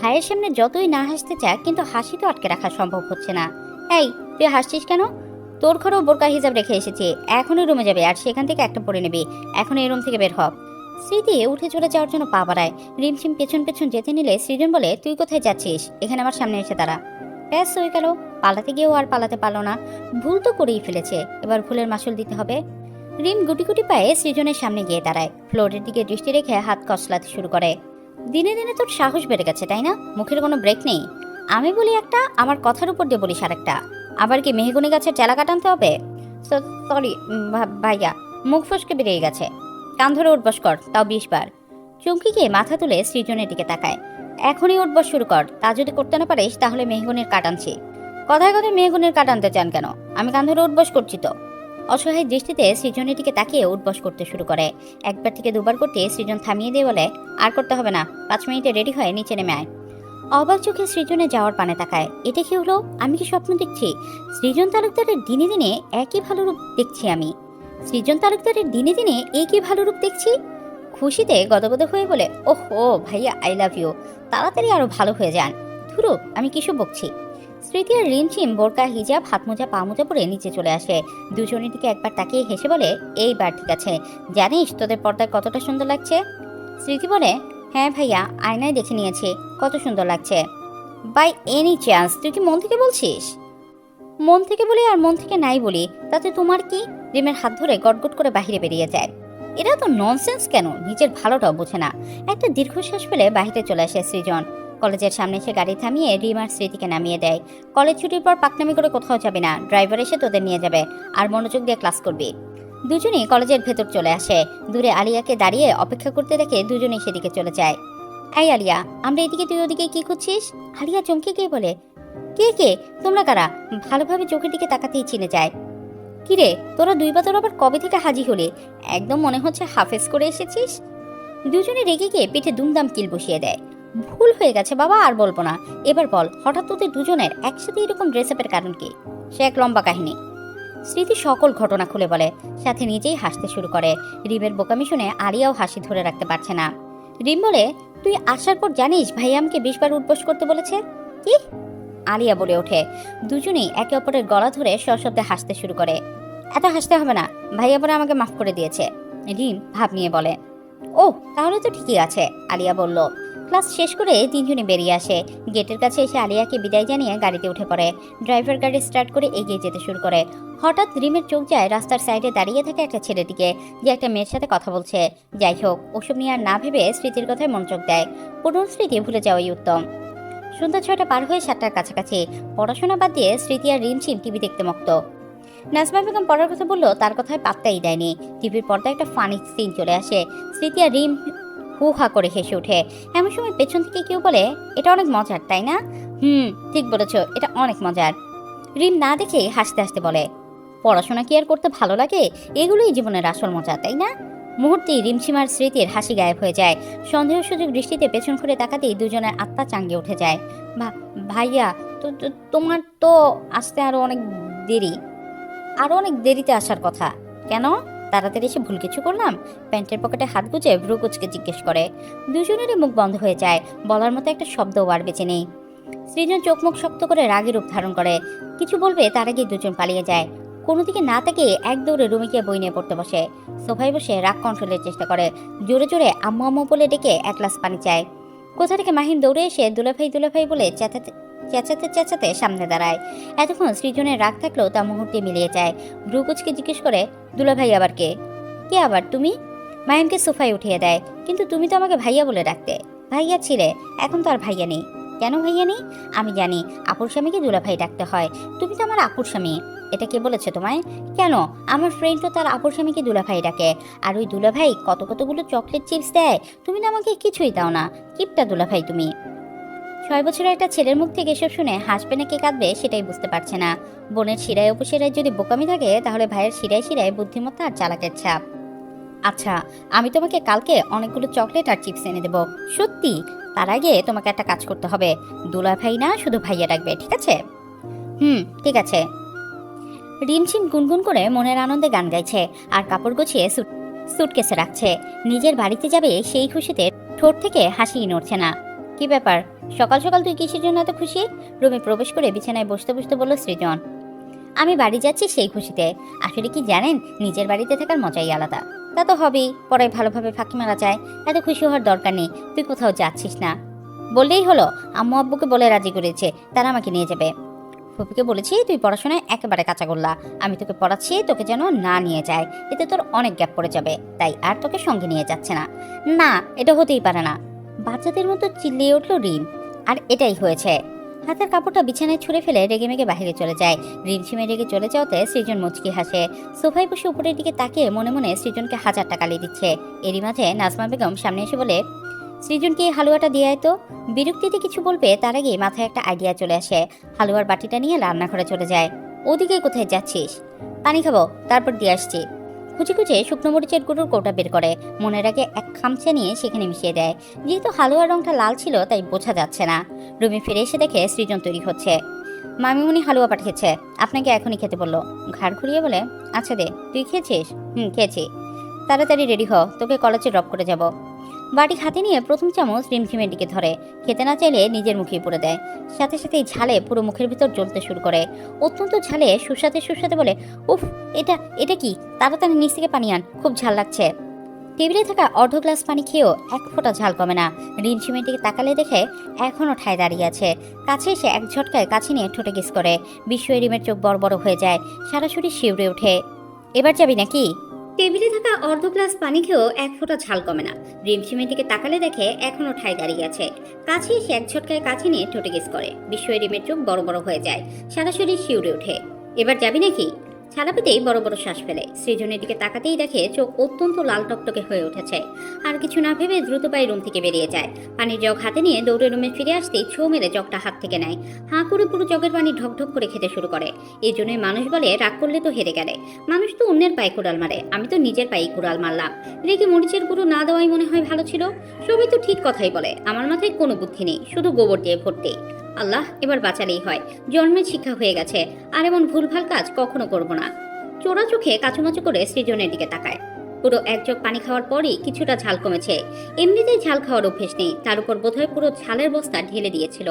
ভাইয়ের সামনে যতই না হাসতে চায়, কিন্তু হাসি তো আটকে রাখা সম্ভব হচ্ছে না। এই, তুই হাসছিস কেন? তোর ঘরেও বোরকা হিজাব রেখে এসেছি, এখনই রুমে যাবে আর সেখান থেকে একটা পরে নিবি। এখন এই রুম থেকে বের হ। স্মৃতি উঠে চলে যাওয়ার জন্য পা বাড়ায়। রিমঝিম পেছন পেছন যেতে নিলে সৃজন বলে, তুই কোথায় যাচ্ছিস? এখানে আমার সামনে এসে দাঁড়া। ব্যাস হয়ে গেল। পালাতে গিয়েও আর পালাতে পারলো না। ভুল তো করেই ফেলেছে, এবার ভুলের মাসুল দিতে হবে। রিম গুটি গুটি পায়ে সৃজনের সামনে গিয়ে দাঁড়ায়, ফ্লোরের দিকে দৃষ্টি রেখে হাত কসলাতে শুরু করে। দিনে দিনে তোর সাহস বেড়ে গেছে, তাই না? মুখের কোনো ব্রেক নেই। আমি বলি একটা, আমার কথার উপর দিয়ে বলিস আরেকটা। আবার কি মেহগনি গাছের চেলা কাটানতে হবে? সরি ভাইয়া, মুখ ফসকে বেরিয়ে গেছে। কান ধরে উঠবস কর, তাও 20 বার। চমকি গিয়ে মাথা তুলে সৃজনের দিকে তাকায়। এখনই উঠবস শুরু কর, তা যদি করতে না পারিস তাহলে মেহগনির কাটানছি। কথায় কথায় মেহগনির কাটানতে চান কেন? আমি কান ধরে উঠবস করছি তো। অসহায় দৃষ্টিতে সৃজনের দিকে তাকিয়ে উঠবস করতে শুরু করে। একবার থেকে দুবার করতে সৃজন থামিয়ে দিয়ে বলে, আর করতে হবে না, 5 মিনিটে রেডি হয়ে নিচে নেমে আয়। অবাক চোখে সৃজনে যাওয়ার পানে তাকায়। এটা কি হলো? আমি কি স্বপ্ন দেখছি? সৃজন তালুকদারের দিনে দিনে একই ভালো রূপ দেখছি আমি। সৃজন তালুকদারের দিনে দিনে একই ভালো রূপ দেখছি। খুশিতে গদগদ হয়ে বলে, ওহো ভাইয়া, আই লাভ ইউ। তাড়াতাড়ি আরো ভালো হয়ে যান। ধুরো, আমি কিসব বকছি। স্মৃতি আর রিমঝিম বোরকা হিজাব হাত মোজা পা মোজা পরে নিচে চলে আসে। দুজনের দিকে একবার তাকিয়ে হেসে বলে, এইবার ঠিক আছে। জানিস তোদের পর্দায় কতটা সুন্দর লাগছে? স্মৃতি বলে, হ্যাঁ ভাইয়া, আয়নায় দেখে নিয়েছি, কত সুন্দর লাগছে। বাই এনি চান্স তুই কি মন থেকে বলছিস? মন থেকে বলি আর মন থেকে নাই বলি, তাতে তোমার কি? রিমের হাত ধরে গটগট করে বাহিরে বেরিয়ে যায়। এরা তো ননসেন্স কেন, নিজের ভালোটাও বোঝে না। একটা দীর্ঘশ্বাস ফেলে বাহিরে চলে আসে সৃজন। কলেজের সামনে এসে গাড়ি থামিয়ে রিম আর স্মৃতিকে নামিয়ে দেয়। কলেজ ছুটির পর পাকনামি করে কোথাও যাবে না, ড্রাইভার এসে তোদের নিয়ে যাবে, আর মনোযোগ দিয়ে ক্লাস করবি। দুজনেই কলেজের ভেতর চলে আসে। দূরে আলিয়াকে দাঁড়িয়ে অপেক্ষা করতে দেখে দুজনেই সেদিকে চলে যায়। এই আলিয়া, আমরা এদিকে, তুই ওদিকে কি করছিস? আলিয়া চমকে গিয়ে বলে, কে কে? তোমরা কারা? ভালোভাবে চোখের দিকে তাকাতেই চিনে যায়। কিরে, তোরা দুই বাতর আবার কবে থেকে হাজির হলি? একদম মনে হচ্ছে হাফেজ করে এসেছিস। দুজনে রেগে গিয়ে পিঠে দুমদাম কিল বসিয়ে দেয়। ভুল হয়ে গেছে বাবা, আর বলবো না। এবার বল, হঠাৎ তোদের দুজনের একসাথে এরকম ড্রেস আপের কারণ কি? সে এক লম্বা কাহিনী। স্মৃতি সকল ঘটনা খুলে বলে, সাথে নিজেই হাসতে শুরু করে। রিমের বোকামি শুনে আলিয়াও হাসি ধরে রাখতে পারছে না। রিম বলে, তুই আসার পর জানিস ভাইয়া আমাকে 20 বার উঠবোস করতে বলেছে। কি? আলিয়া বলে ওঠে। দুজনেই একে অপরের গলা ধরে সশব্দে হাসতে শুরু করে। এত হাসতে হবে না, ভাইয়া পরে আমাকে মাফ করে দিয়েছে। রিম ভাব নিয়ে বলে, ও তাহলে তো ঠিকই আছে, আলিয়া বলল। ক্লাস শেষ করে তিনজনে বেরিয়ে আসে। গেটের কাছে এসে আলিয়াকে বিদায় জানিয়ে গাড়িতে উঠে পড়ে। ড্রাইভার গাড়ি স্টার্ট করে এগিয়ে যেতে শুরু করে। হঠাৎ রিমের চোখ যায় রাস্তার সাইডে দাঁড়িয়ে থাকে একটা ছেলের দিকে, যে একটা মেয়ের সাথে কথা বলছে। যাই হোক, ওসব নিয়ে আর না ভেবে স্মৃতির কথায় মনোযোগ দেয়। পুরনো স্মৃতি ভুলে যাওয়াই উত্তম। সন্ধ্যা 6টা পার হয়ে 7টার কাছাকাছি। পড়াশোনা বাদ দিয়ে স্মৃতি আর রিমঝিম টিভি দেখতে মক্ত। নাজমা বেগম পড়ার কথা বললো, তার কথায় পাত্তাই দেয়নি। টিভির পর্দায় একটা ফানি সিন চলে আসে। স্মৃতি আর রিম হু হা করে হেসে ওঠে। এমন সময় পেছন থেকে কেউ বলে, এটা অনেক মজার তাই না? ঠিক বলেছ, এটা অনেক মজার। রিম না দেখে হাসতে হাসতে বলে, পড়াশোনা কি আর করতে ভালো লাগে? এগুলোই জীবনের আসল মজা, তাই না? মুহূর্তেই রিমঝিমার স্মৃতির হাসি গায়েব হয়ে যায়। সন্দেহসূচক দৃষ্টিতে পেছন ঘুরে তাকাতেই দুজনের আত্মা চাঙ্গে উঠে যায়। ভাইয়া, তোমার তো আসতে আরো অনেক দেরিতে আসার কথা। কেন? তাড়াতাড়ি এসে ভুল কিছু করলাম? প্যান্টের পকেটে হাত গুজে ভ্রু কুচকে জিজ্ঞেস করে। দুজনেরই মুখ বন্ধ হয়ে যায়, বলার মতো একটা শব্দও আর বেঁচে নেই। সৃজন চোখ মুখ শক্ত করে রাগী রূপ ধারণ করে। কিছু বলবে তার আগে দুজন পালিয়ে যায়। কোনো দিকে না তাকিয়ে এক দৌড়ে রুমে গিয়ে বই নিয়ে পড়তে বসে। সোফায় বসে রাগ কন্ট্রোলের চেষ্টা করে। জোরে জোরে আম্মু আম্মু বলে ডেকে এক গ্লাস পানি চায়। কোথা থেকে মাহিম দৌড়ে এসে দুলাভাই দুলাভাই বলে চেঁচাতে চেঁচাতে সামনে দাঁড়ায়। এতক্ষণ সৃজনের রাগ থাকলেও তা মুহূর্তে মিলিয়ে যায়। ভ্রুকুচকে জিজ্ঞেস করে, দুলাভাই আবার কে? কে আবার তুমি? মাহিমকে সোফায় উঠিয়ে দেয়। কিন্তু তুমি তো আমাকে ভাইয়া বলে ডাকতে। ভাইয়া ছিলে, এখন তো আর ভাইয়া নেই। কেন ভাইয়া নেই? আমি জানি, আপুর স্বামীকে দুলাভাই ডাকতে হয়। তুমি তো আমার আপুর স্বামী। এটা কে বলেছে তোমায়? কেন, আমার ফ্রেন্ড তো তার আপুর স্বামীকে দুলাভাই ডাকে। আর ওই দুলাভাই কতগুলো চকলেট চিপস দেয়। তুমি তো আমাকে কিছুই দাও না। কিপটা দুলাভাই তুমি। 6 বছরের একটা ছেলের মুখ থেকে এসব শুনে হাসবে নাকি কাঁদবে সেটাই বুঝতে পারছে না। বোনের শিরায় উপশিরায় যদি বোকামি থাকে, তাহলে ভাইয়ের শিরায় শিরায় বুদ্ধিমত্তা আর চালাকের ছাপ। আচ্ছা, আমি তোমাকে কালকে অনেকগুলো চকলেট আর চিপস এনে দেবো, সত্যি। তার আগে তোমাকে একটা কাজ করতে হবে। দুলাভাই না, শুধু ভাইয়া ডাকবে, ঠিক আছে? ঠিক আছে। রিমঝিম গুনগুন করে মনের আনন্দে গান গাইছে আর কাপড় গুছিয়ে সুটকেসে রাখছে। নিজের বাড়িতে যাবে সেই খুশিতে ঠোঁট থেকে হাসি নড়ছে না। কি ব্যাপার, সকাল সকাল তুই কিসের জন্য এত খুশি? রুমে প্রবেশ করে বিছানায় বসতে বসতে বলল সৃজন। আমি বাড়ি যাচ্ছি সেই খুশিতে। আসলে কি জানেন, নিজের বাড়িতে থাকার মজাই আলাদা। তা তো হবেই, পরে ভালোভাবে ফাঁকি মারা যায়। এত খুশি হওয়ার দরকার নেই, তুই কোথাও যাচ্ছিস না। বললেই হলো, আম্মু আব্বুকে বলে রাজি করেছে, তারা আমাকে নিয়ে যাবে। ফুপিকে বলেছি তুই পড়াশোনায় একেবারে কাঁচাগোল্লা, আমি তোকে পড়াচ্ছি, তোকে যেন না নিয়ে যায়, এতে তোর অনেক গ্যাপ পড়ে যাবে, তাই আর তোকে সঙ্গে নিয়ে যাচ্ছে না। না, এটা হতেই পারে না। বাচ্চাদের মতো চিল্লিয়ে উঠল রিম। আর এটাই হয়েছে। হাতের কাপড়টা বিছানায় ছুঁড়ে ফেলে রেগেমেগে বাহিরে চলে যায়। রিমঝিমে রেগে চলে যাওয়াতে সৃজন মুচকি হাসে। সোফায় বসে উপরের দিকে তাকিয়ে মনে মনে সৃজনকে 1000 টাকা লিয়ে দিচ্ছে। এরই মাঝে নাজমা বেগম সামনে এসে বলে, সৃজনকে হালুয়াটা দিয়ে আয় তো। বিরক্তিতে কিছু বলবে তার আগে মাথায় একটা আইডিয়া চলে আসে। হালুয়ার বাটিটা নিয়ে রান্নাঘরে চলে যায়। ওদিকে কোথায় যাচ্ছিস? পানি খাবো, তারপর দিয়ে আসছি। খুঁজে খুঁজে শুকনো মরিচের গুঁড়োর কৌটা বের করে মনের আগে এক খামচা নিয়ে সেখানে মিশিয়ে দেয়। যেহেতু হালুয়ার রংটা লাল ছিল তাই বোঝা যাচ্ছে না। রুমে ফিরে এসে দেখে সৃজন তৈরি হচ্ছে। মামিমুনি হালুয়া পাঠিয়েছে, আপনাকে এখনই খেতে বললো। ঘাড় ঘুরিয়ে বলে, আচ্ছা দে, তুই খেয়েছিস? খেয়েছি। তাড়াতাড়ি রেডি হ, তোকে কলেজে ড্রপ করে যাব। বাটি হাতে নিয়ে প্রথম চামচ রিমঝিমের দিকে ধরে। খেতে না চাইলে নিজের মুখেই পুরে দেয়। সাথে সাথেই ঝালে পুরো মুখের ভিতর জ্বলতে শুরু করে। অত্যন্ত ঝালে সুস্বাদে সুস্বাদে বলে, উফ, এটা এটা কি? তাড়াতাড়ি নিচ থেকে পানি আন, খুব ঝাল লাগছে। টেবিলে থাকা অর্ধ গ্লাস পানি খেয়েও এক ফোঁটা ঝাল কমে না। রিমঝিমের দিকে তাকালে দেখে এখনও ঠায় দাঁড়িয়ে আছে। কাছে এসে এক ঝটকায় কাছে নিয়ে ঠোঁটে কিস করে। বিস্ময়ে রিমের চোখ বড় বড় হয়ে যায়, সারা শরীর শিউরে ওঠে। এবার যাবি নাকি? টেবিলে থাকা অর্ধ গ্লাস পানি খেয়েও এক ফোঁটা ঝাল কমে না। রিমঝিমের দিকে তাকালে দেখে এখনো ঠায় দাঁড়িয়ে আছে। কাছে এসে এক ঝটকায় কাছে নিয়ে ঠোঁটে কিস করে। বিস্ময়ে রিমের চোখ বড় বড় হয়ে যায়, সারা শরীর শিউরে ওঠে। এবার যাবি নাকি? ছাড়া পেতেই বড় বড় শ্বাস ফেলে। সৃজনের দিকে তাকাতেই দেখে চোখ অত্যন্ত লাল টকটকে হয়ে উঠেছে। আর কিছু না ভেবে দ্রুত পায়ে রুম থেকে বেরিয়ে যায়। পানির জগ হাতে নিয়ে দৌড়ে রুমে ফিরে আসতেই ছো মেরে জগটা হাত থেকে নেয়। হাঁ করে পুরো জগের পানি ঢকঢক করে খেতে শুরু করে। এই জন্যই মানুষ বলে, রাগ করলে তো হেরে গেলে। মানুষ তো অন্যের পায়ে কুড়াল মারে, আমি তো নিজের পায়ে কুড়াল মারলাম। রেগে মরিচের গুঁড়ো না দেওয়াই মনে হয় ভালো ছিল। সবাই তো ঠিক কথাই বলে, আমার মাথায় কোনো বুদ্ধি নেই, শুধু গোবর দিয়ে ভর্তি। আল্লাহ, এবার বাঁচালেই হয়। জন্মের শিক্ষা হয়ে গেছে, আর এমন ভুলভাল কাজ কখনো করব না। চোরা চোখে কাচুমাচু করে সৃজনের দিকে তাকায়। পুরো এক জগ পানি খাওয়ার পরই কিছুটা ঝাল কমেছে। এমনিতেই ঝাল খাওয়ার অভ্যেস নেই, তার উপর বোধহয় পুরো ঝালের বস্তা ঢেলে দিয়েছিল।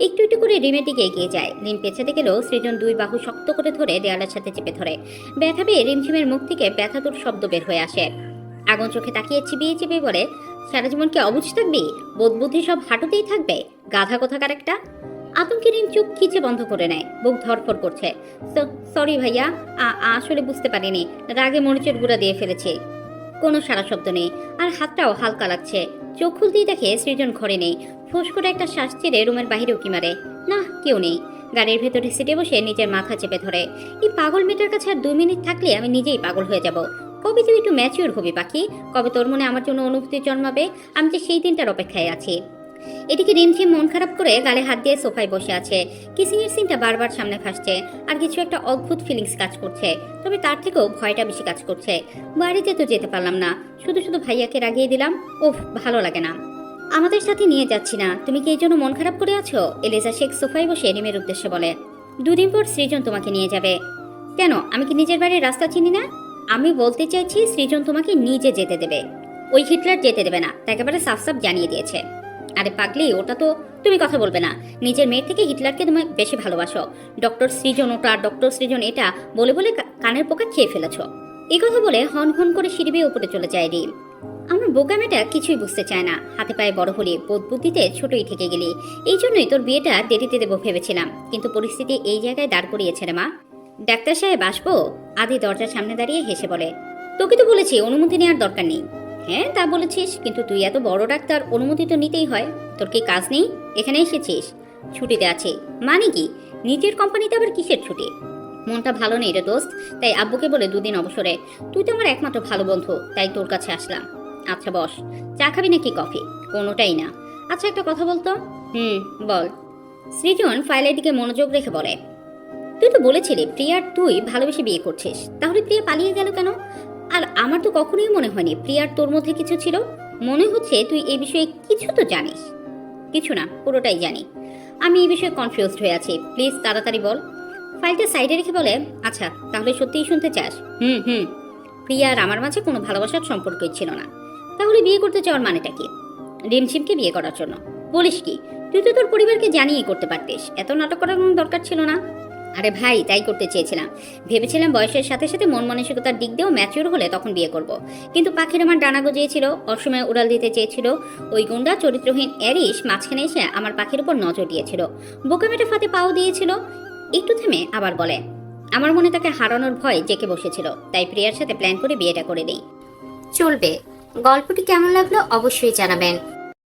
একটু একটু করে রিমের দিকে এগিয়ে যায়। রিম পেছাতে গেলেও সৃজন দুই বাহু শক্ত করে ধরে দেয়ালের সাথে চেপে ধরে। ব্যথা পেয়ে রিমঝিমের মুখ থেকে ব্যথাতুর শব্দ বের হয়ে আসে। আগুন চোখে তাকিয়ে চিবিয়ে চিবিয়ে বলে, সারা জীবন কি অবুঝ থাকবি? বোধ বুদ্ধি সব হাঁটুতেই থাকবে, গাধা কোথাকার একটা। আতঙ্কে রিম চোখ খিচে বন্ধ করে নেয়, বুক ধরফর করছে। সরি ভাইয়া, আসলে বুঝতে পারিনি, রাগে মরিচের গুঁড়া দিয়ে ফেলেছি। কোনো সারা শব্দ নেই, আর হাতটাও হালকা লাগছে। চোখ খুলতেই দেখে সৃজন ঘরে নেই। ফোঁস করে একটা শ্বাস ছেড়ে রুমের বাইরে উকি মারে। না, কেউ নেই। গাড়ির ভেতরে সিটে বসে নিজের মাথা চেপে ধরে। এই পাগল মেয়েটার কাছে আর 2 মিনিট থাকলে আমি নিজেই পাগল হয়ে যাব। কবে তুই একটু ম্যাচিওর হবি পাখি? কবে তোর মনে আমার জন্য অনুভূতি জন্মাবে? আমি যে সেই দিনটার অপেক্ষায় আছি। এদিকে রিমঝিম মন খারাপ করে গালে হাত দিয়ে সোফায় বসে আছে। কিসিং এর সিনটা বারবার সামনে ভাসছে, আর কিছু একটা অদ্ভুত ফিলিংস কাজ করছে। তবে তার থেকেও ভয়টা বেশি কাজ করছে। বাড়িতে তো যেতে পারলাম না, শুধু শুধু ভাইয়াকে রাগিয়ে দিলাম। ওহ, ভালো লাগে না। আমাদের সাথে নিয়ে যাচ্ছি না, তুমি কি এই জন্য মন খারাপ করে আছো? এলিজা শেখ সোফায় বসে রিমের উদ্দেশ্যে বলে। 2 দিন পর সৃজন তোমাকে নিয়ে যাবে। কেন, আমি কি নিজের বাড়ির রাস্তা চিনি না? আমি বলতে চাইছি সৃজন তোমাকে নিজে যেতে দেবে, ওই হিটলার যেতে দেবে না, একেবারে সাফ সাফ জানিয়ে দিয়েছে। আরে পাগলি, ওটা তো তুমি কথা বলবে না। নিজের মেয়ের থেকে হিটলারকে তুমি বেশি ভালোবাসো। ডক্টর সৃজন ওটা, ডক্টর সৃজন এটা বলে বলে কানের পোকা খেয়ে ফেলেছ। এই কথা বলে হন হন করে সিঁড়ি বেয়ে উপরে চলে যায় রিম। আমার বোকা মেয়েটা কিছুই বুঝতে চায় না। হাতে পায়ে বড় হলি, বোধ বুদ্ধিতে ছোটই থেকে গেলি। এই জন্যই তোর বিয়েটা দেরিতে দেবো ভেবেছিলাম, কিন্তু পরিস্থিতি এই জায়গায় দাঁড় করিয়েছে রে মা। ডাক্তার সাহেব আসবো? আদি দরজার সামনে দাঁড়িয়ে হেসে বলে, তোকে তো বলেছি অনুমতি নেওয়ার দরকার নেই। হ্যাঁ, তা বলেছিস, কিন্তু তুই এত বড় ডাক্তার, অনুমতি তো নিতেই হয়। তোর কি কাজ নেই? এখানে এসেছিস? ছুটিতে আছি। মানে কি? নিজের কোম্পানিতে আবার কিসের ছুটি? মনটা ভালো নেই রে দোস্ত, তাই আব্বুকে বলে 2 দিন অবসরে। তুই তো আমার একমাত্র ভালো বন্ধু, তাই তোর কাছে আসলাম। আচ্ছা বস। চা খাবি নাকি কফি? কোনোটাই না। আচ্ছা একটা কথা বলতো। বল। সৃজন ফাইলের দিকে মনোযোগ রেখে বলে, তুই তো বলেছিলি প্রিয়ার তুই ভালোবেসে বিয়ে করছিস, তাহলে প্রিয়া পালিয়ে গেল কেন? আর আমার তো কখনোই মনে হয়নি প্রিয়ার তোর মধ্যে কিছু ছিল। মনে হচ্ছে তুই এই বিষয়ে কিছু তো জানিস। কিছু না, পুরোটাই জানি। আমি এই বিষয়ে কনফিউজড হয়ে আছি, প্লিজ তাড়াতাড়ি বল। ফাইলটা সাইডে রেখে বলে, আচ্ছা তাহলে সত্যিই শুনতে চাস? প্রিয়া আর আমার মাঝে কোনো ভালোবাসার সম্পর্কই ছিল না। তাহলে বিয়ে করতে চাওয়ার মানেটা কি? রিমঝিমকে বিয়ে করার জন্য? বলিস কি? তুই তো তোর পরিবারকে জানিয়ে করতে পারতিস, এত নাটক করার কোনো দরকার ছিল না। আরে ভাই, তাই করতে চেয়েছিলাম। ভেবেছিলাম বয়সের সাথে সাথে মন মানসিকতার দিক দিয়েও ম্যাচিউর হলে তখন বিয়ে করব। কিন্তু পাখির আমার ডানা গজিয়েছিল, অসময়ে উড়াল দিতে চেয়েছিল। ওই গুন্ডা চরিত্রহীন এরিস মাঝখানে এসে আমার পাখির উপর নজর দিয়েছিল, বোকামেটে ফাতে পাও দিয়েছিল। একটু থেমে আবার বলে, আমার মনে তাকে হারানোর ভয় জেঁকে বসেছিল, তাই প্রিয়ার সাথে প্ল্যান করে বিয়েটা করে দিই। চলবে। গল্পটি কেমন লাগলো অবশ্যই জানাবেন।